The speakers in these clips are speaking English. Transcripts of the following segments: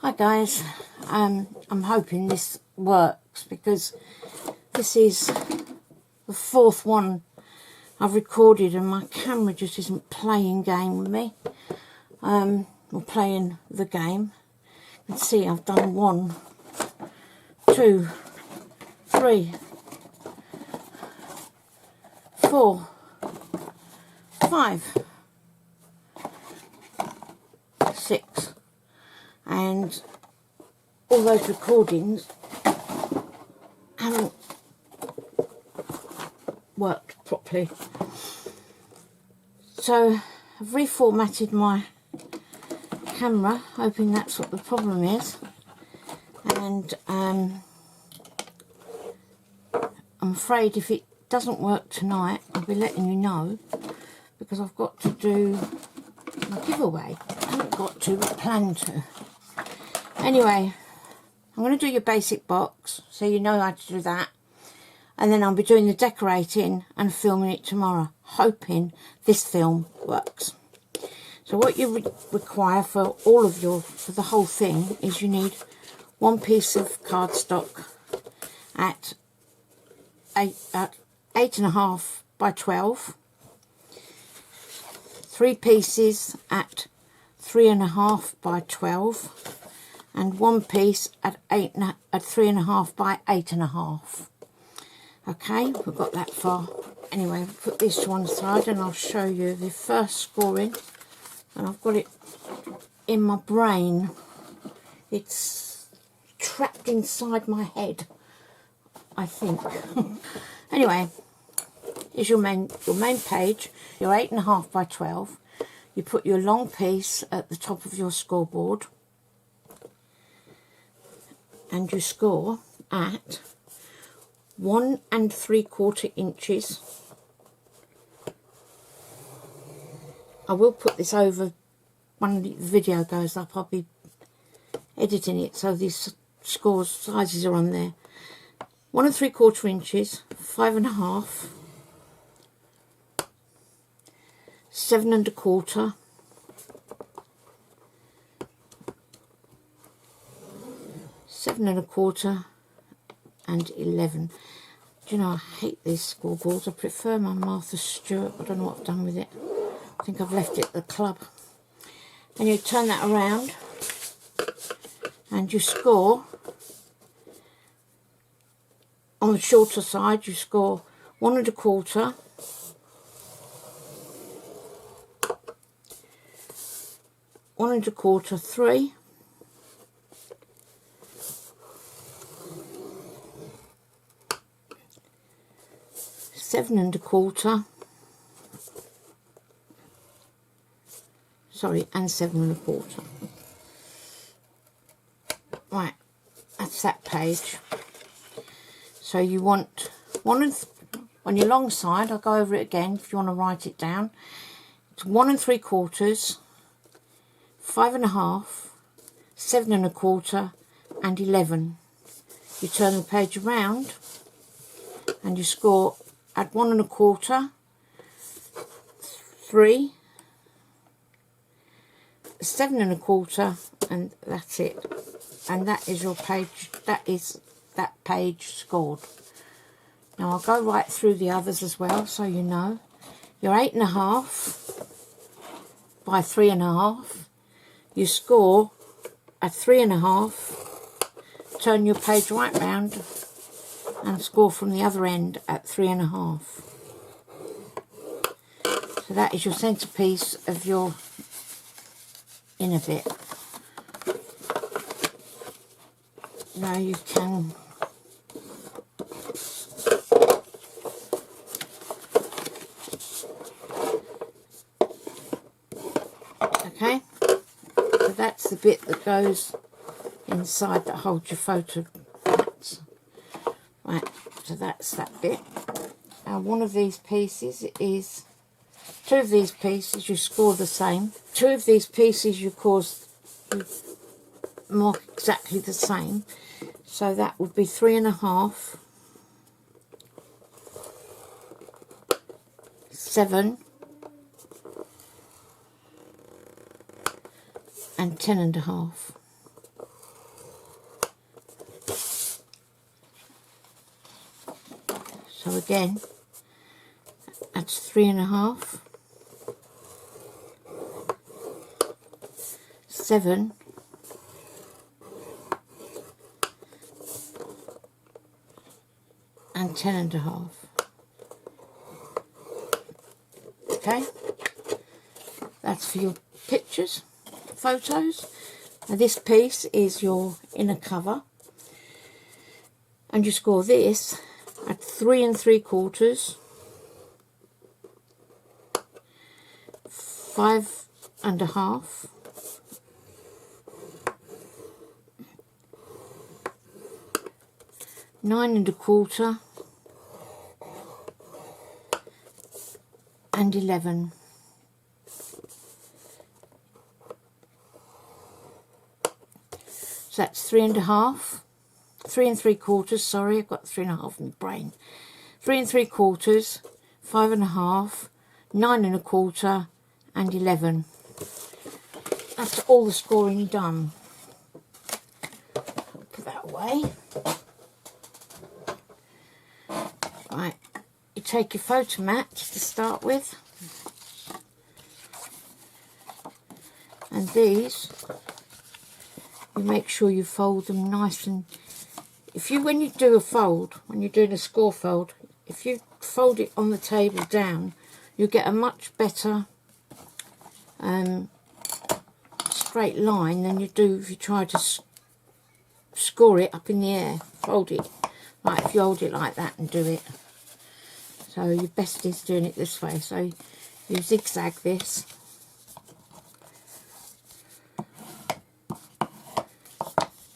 Hi guys, I'm hoping this works because this is the fourth one I've recorded and my camera just isn't playing game with me, or playing the game. You can see I've done 1, 2, 3, 4, 5, 6. And all those recordings haven't worked properly. So I've reformatted my camera, hoping that's what the problem is. And I'm afraid if it doesn't work tonight, I'll be letting you know, because I've got to do my giveaway. I haven't got to, but plan to. Anyway, I'm going to do your basic box, so you know how to do that. And then I'll be doing the decorating and filming it tomorrow, hoping this film works. So what you require for the whole thing is you need 1 piece of cardstock at 8.5 by 12, 3 pieces at 3.5 by 12, and 1 piece at 3.5 by 8.5. Okay, we've got that far. Anyway, we'll put this to one side and I'll show you the first scoring. And I've got it in my brain. It's trapped inside my head, I think. Anyway, here's your main page. Your 8.5 by 12. You put your long piece at the top of your scoreboard, and you score at 1 3/4 inches. I will put this over when the video goes up. I'll be editing it so these scores sizes are on there. 1 3/4 inches, 5.5, 7 1/4, 7 1/4, and 11. Do you know, I hate these scoreboards. I prefer my Martha Stewart. I don't know what I've done with it. I think I've left it at the club. And you turn that around and you score. On the shorter side, you score 1 1/4, 1 1/4, 3, 7 1/4, sorry, and 7 1/4. Right, that's that page. So you want on your long side, I'll go over it again if you want to write it down. It's 1 3/4, 5.5, 7 1/4, and 11. You turn the page around and you score at 1 1/4, 3, 7 1/4, and that's it. And that is your page. That is that page scored. Now I'll go right through the others as well, so you know. Your 8.5 by 3.5. You score at 3.5. Turn your page right round and score from the other end at 3.5. So that is your centerpiece of your inner bit. Now you can okay, so that's the bit that goes inside that holds your photo. Right, so that's that bit. Now one of these pieces is, 2 of these pieces you score the same. 2 of these pieces you mark exactly the same. So that would be 3.5, 7, and 10.5. So again, that's 3.5, 7, and 10.5. Okay, that's for your pictures, photos. Now this piece is your inner cover, and you score this at 3 3/4, 5.5, 9 1/4, and 11. So that's 3.5, 3 3/4, sorry, I've got 3.5 in the brain. 3 3/4, 5.5, 9 1/4, and 11. That's all the scoring done. Put that away. Right, you take your photo mats to start with, and these, you make sure you fold them nice, and when you do a fold, when you're doing a score fold, if you fold it on the table down, you get a much better straight line than you do if you try to score it up in the air. Fold it like if you hold it like that and do it. So your best is doing it this way. So you zigzag this.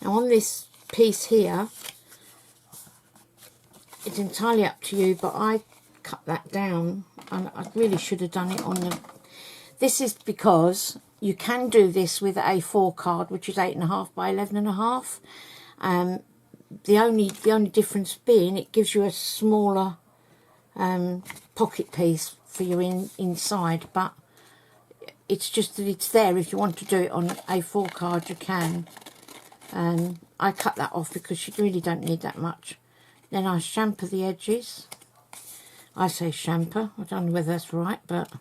Now on this piece here, it's entirely up to you, but I cut that down, and I really should have done it on the... This is because you can do this with a A4 card, which is 8.5 by 11.5. The only difference being it gives you a smaller pocket piece for your inside, but it's just that it's there. If you want to do it on A4 card, you can. I cut that off because you really don't need that much. Then I chamfer the edges. I say chamfer, I don't know whether that's right, but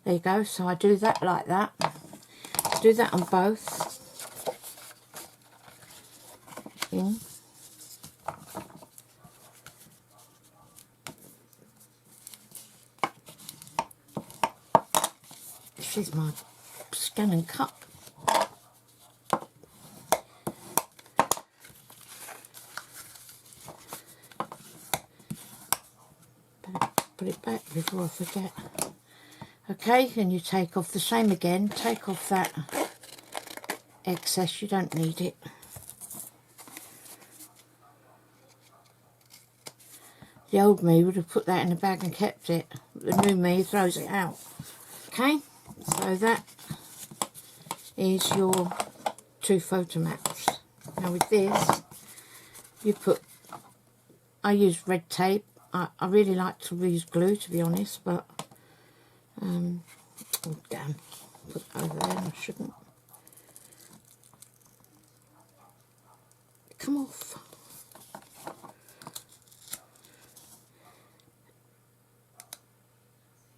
there you go. So I do that like that. Do that on both. In. This is my scan and cut. Put it back before I forget. Okay, and you take off the same again. Take off that excess, you don't need it. The old me would have put that in a bag and kept it. The new me throws it out. Okay, so that is your 2 photo mats. Now with this, you put, I use red tape. I really like to use glue, to be honest, but oh damn, put it over there, I shouldn't. Come off.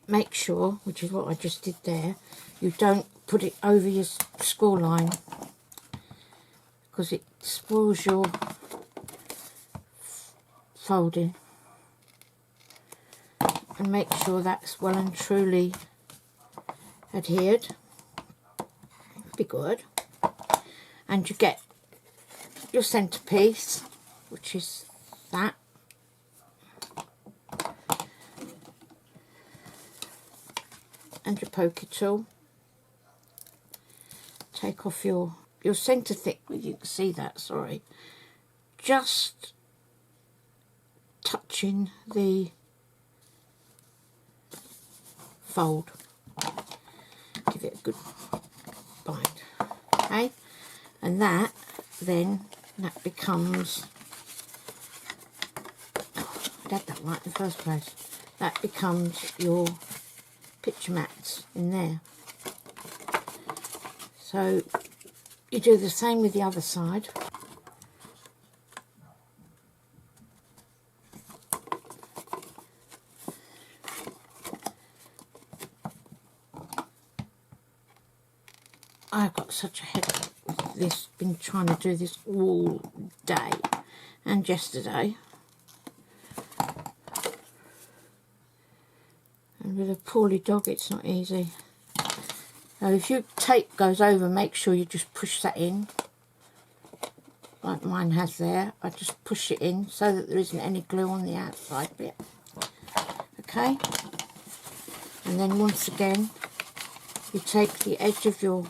Make sure, which is what I just did there, you don't put it over your score line, because it spoils your folding. And make sure that's well and truly adhered. Be good. And you get your centerpiece, which is that. And your poker tool. Take off your center thick, you can see that, sorry. Just touching the fold. Give it a good bind. Okay, and that becomes, I had that right in the first place, that becomes your picture mats in there. So you do the same with the other side. I've got such a headache with this, been trying to do this all day and yesterday. And with a poorly dog, it's not easy. Now, if your tape goes over, make sure you just push that in, like mine has there. I just push it in so that there isn't any glue on the outside bit. Okay, and then once again, you take the edge of your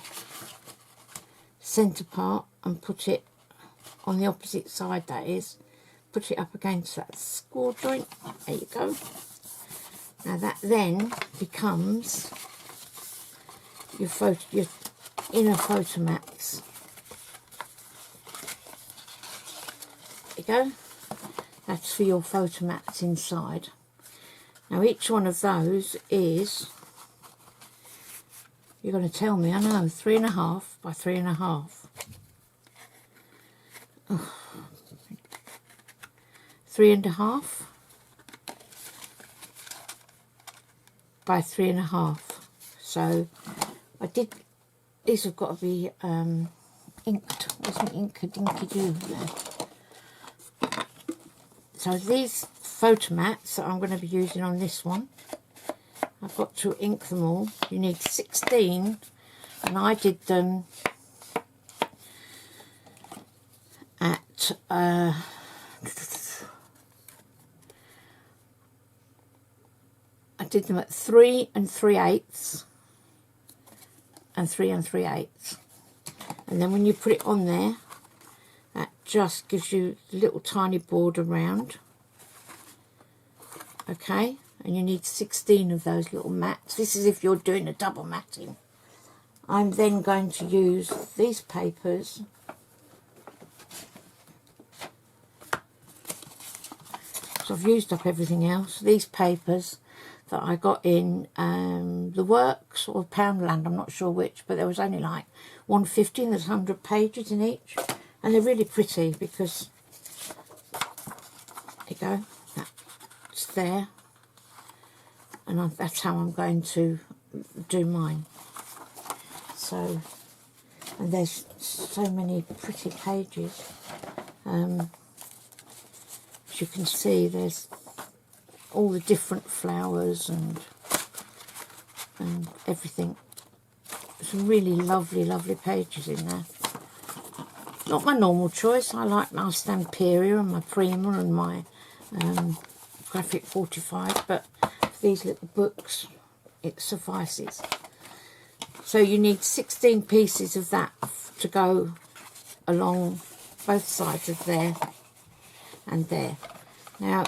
centre part and put it on the opposite side, that is, put it up against that score joint. There you go. Now that then becomes your inner photo mats. There you go. That's for your photo mats inside. Now each one of those is, you're going to tell me, I know, 3.5 by 3.5. Oh. 3.5 by 3.5. So I did, these have got to be inked, wasn't ink a dinky do there. So these photo mats that I'm going to be using on this one, I've got to ink them all. You need 16, and I did them at I did them at 3 3/8 and 3 3/8, and then when you put it on there, that just gives you a little tiny border round. Okay, and you need 16 of those little mats. This is if you're doing a double matting. I'm then going to use these papers. So I've used up everything else. These papers that I got in the Works or Poundland, I'm not sure which, but there was only like 150 and there's 100 pages in each. And they're really pretty because, there you go, that's there. And that's how I'm going to do mine. So, and there's so many pretty pages. As you can see, there's all the different flowers and everything. Some really lovely, lovely pages in there. Not my normal choice. I like my Stamperia and my Prima and my Graphic 45, but for these little books, it suffices. So you need 16 pieces of that to go along both sides of there and there. Now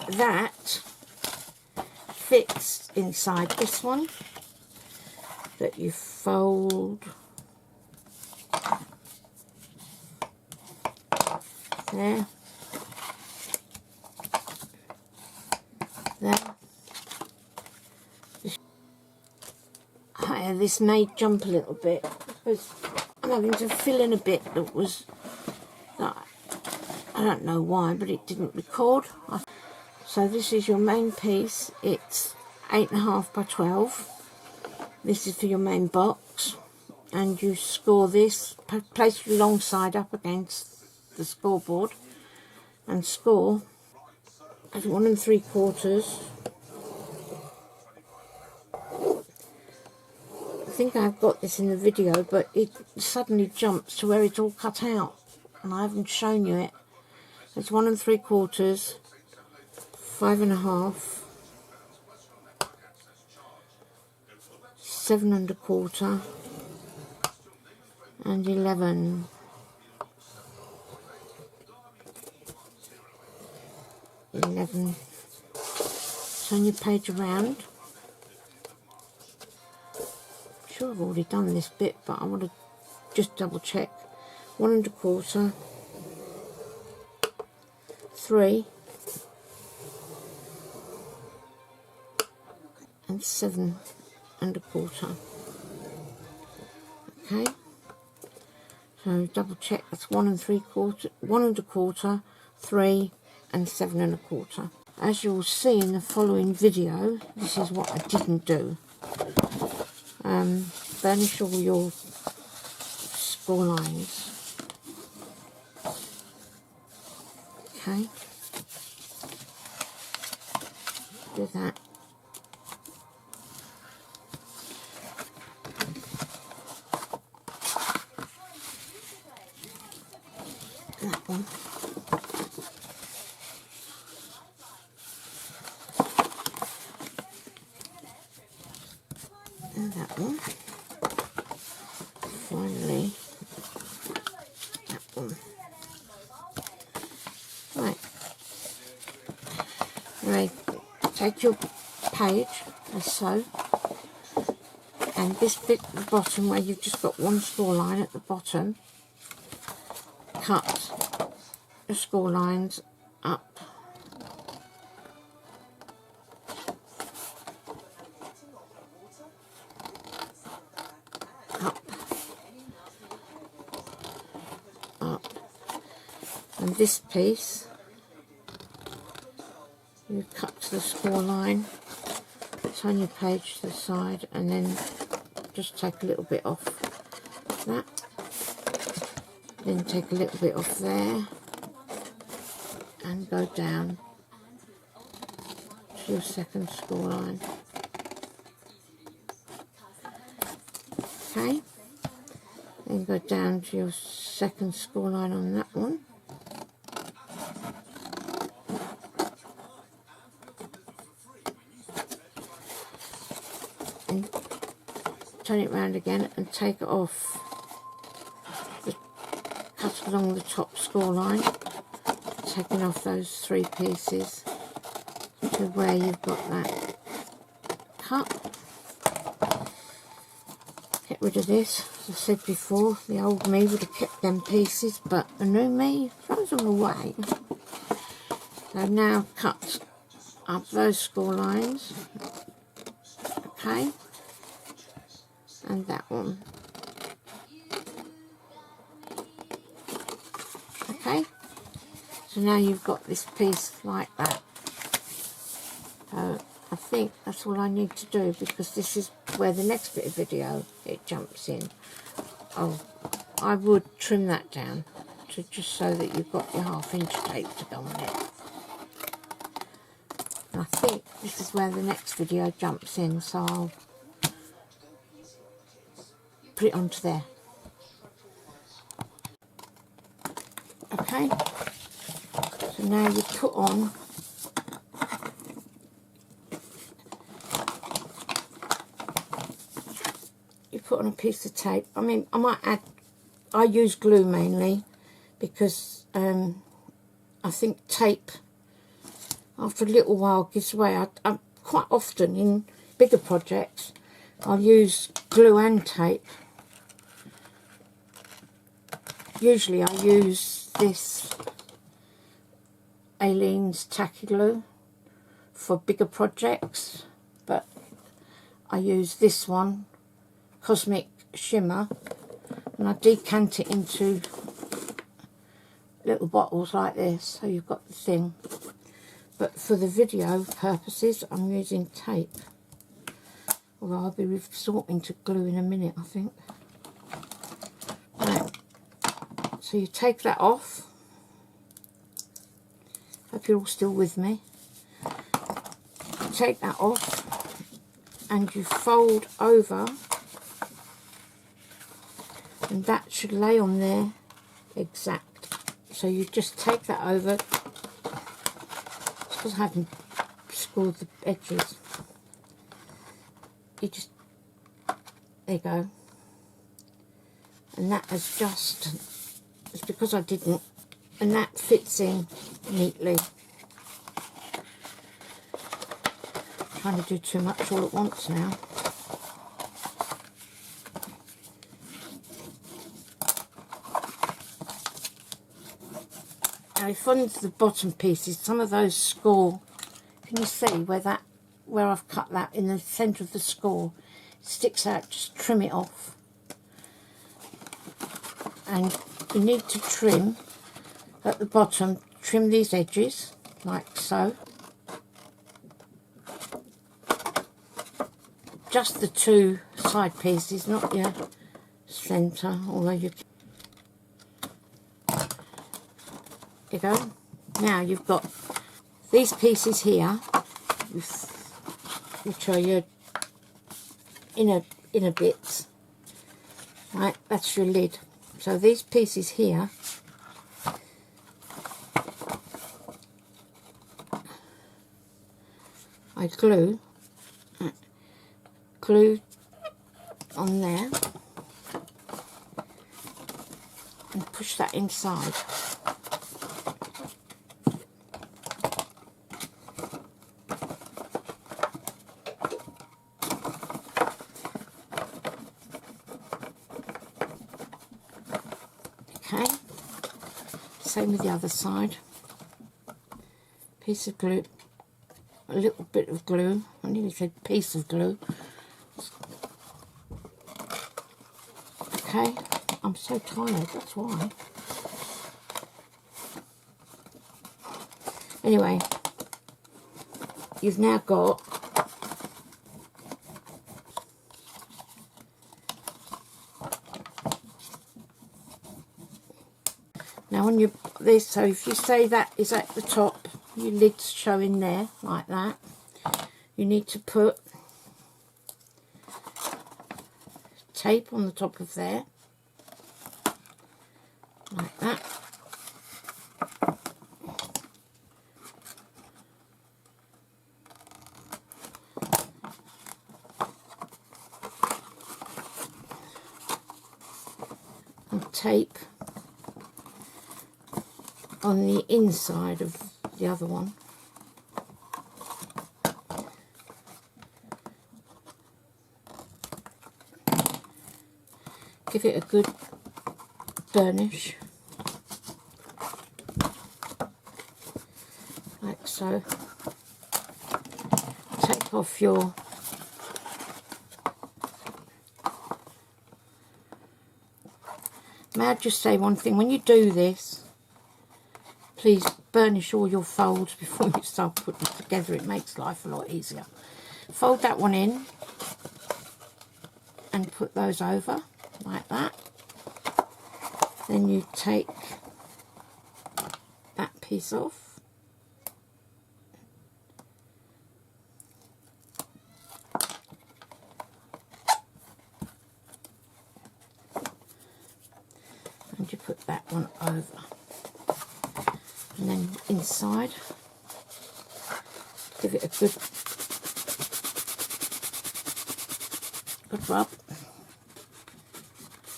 that fits inside this one that you fold there, there. This may jump a little bit because I'm having to fill in a bit that was, I don't know why, but it didn't record. So this is your main piece. It's 8.5 by 12. This is for your main box, and you score this, place your long side up against the scoreboard and score at 1 3/4. I think I've got this in the video, but it suddenly jumps to where it's all cut out and I haven't shown you it. It's 1 3/4, 5.5, 7 1/4 and 11. Turn your page around. I'm sure I've already done this bit, but I want to just double check. 1 1/4, 3 and 7 1/4. Okay, so double check, that's 1 3/4, 1 1/4, 3 and 7 1/4. As you'll see in the following video, this is what I didn't do. burnish all your score lines. Okay, do that. That one. And that one. Finally, that one. Right. Right. Take your page, as so, and this bit at the bottom where you've just got one score line at the bottom, cut the score lines up. And this piece, you cut to the score line, turn your page to the side, and then just take a little bit off that. Then take a little bit off there, and go down to your second score line. Okay, then go down to your second score line on that one. And turn it round again and take it off. Cut along the top score line, taking off those 3 pieces to where you've got that cut. Get rid of this. As I said before, the old me would have kept them pieces, but the new me throws them away. So now cut up those score lines, okay, and that one. Okay, so now you've got this piece like that. I think that's all I need to do, because this is where the next bit of video it jumps in. I would trim that down to just so that you've got your 1/2 inch tape to go on it. And I think this is where the next video jumps in, so I'll put it onto there. Okay, so now you put on a piece of tape. I mean, I might add, I use glue mainly because I think tape after a little while gives way. I quite often in bigger projects I'll use glue and tape. Usually I use this Aleene's tacky glue for bigger projects, but I use this one, Cosmic Shimmer, and I decant it into little bottles like this, so you've got the thing. But for the video purposes, I'm using tape. Although I'll be resorting to glue in a minute, I think. Right. So you take that off. Hope you're all still with me. You take that off and you fold over, and that should lay on there exact. So you just take that over. It's because I haven't scored the edges. You just, there you go. And that has just, it's because I didn't, and that fits in neatly. I'm trying to do too much all at once now. Now if on the bottom pieces, some of those score, can you see where I've cut that in the centre of the score, it sticks out, just trim it off. And you need to trim at the bottom, trim these edges like so. Just the 2 side pieces, not your centre, although you can. There you go. Now you've got these pieces here, which are your inner bits, right? That's your lid. So these pieces here, I glue on there and push that inside. Okay, same with the other side. Piece of glue, a little bit of glue, I nearly said piece of glue. Okay, I'm so tired, that's why. Anyway, you've now got now on your this, so if you say that is at the top, your lid's showing there like that, you need to put tape on the top of there like that. And tape on the inside of the other one. Give it a good burnish, like so. Take off your may I just say one thing, when you do this, please burnish all your folds before you start putting it together. It makes life a lot easier. Fold that one in and put those over like that. Then you take that piece off. And you put that one over. And then inside, give it a good rub.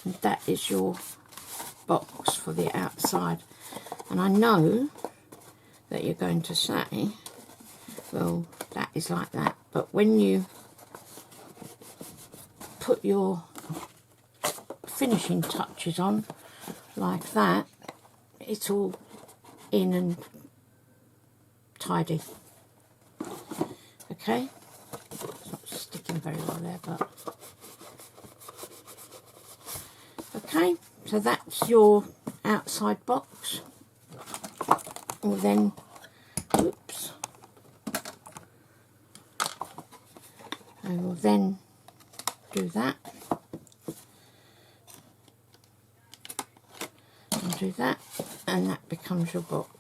And that is your box for the outside. And I know that you're going to say, well, that is like that. But when you put your finishing touches on like that, it's all in and tidy. Okay, it's not sticking very well there, but okay, so that's your outside box. We'll then, oops, I will then do that and do that, and that becomes your box.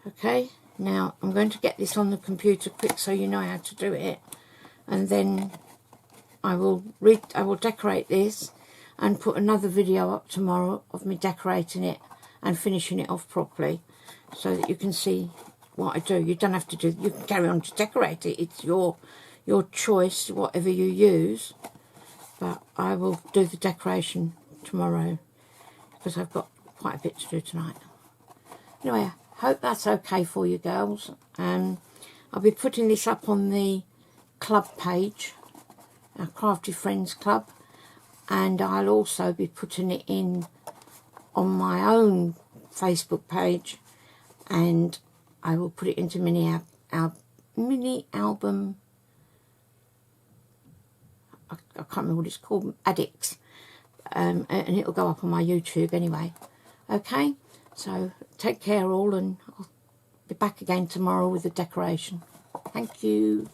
Okay, now I'm going to get this on the computer quick so you know how to do it, and then I will decorate this and put another video up tomorrow of me decorating it and finishing it off properly so that you can see what I do. You don't have to do, you can carry on to decorate it, it's your choice, whatever you use, but I will do the decoration tomorrow because I've got quite a bit to do tonight. Anyway, I hope that's okay for you girls. I'll be putting this up on the club page, our Crafty Friends Club, and I'll also be putting it in on my own Facebook page, and I will put it into mini album. I can't remember what it's called, Addicts, and it'll go up on my YouTube anyway. Okay, so take care all, and I'll be back again tomorrow with the decoration. Thank you.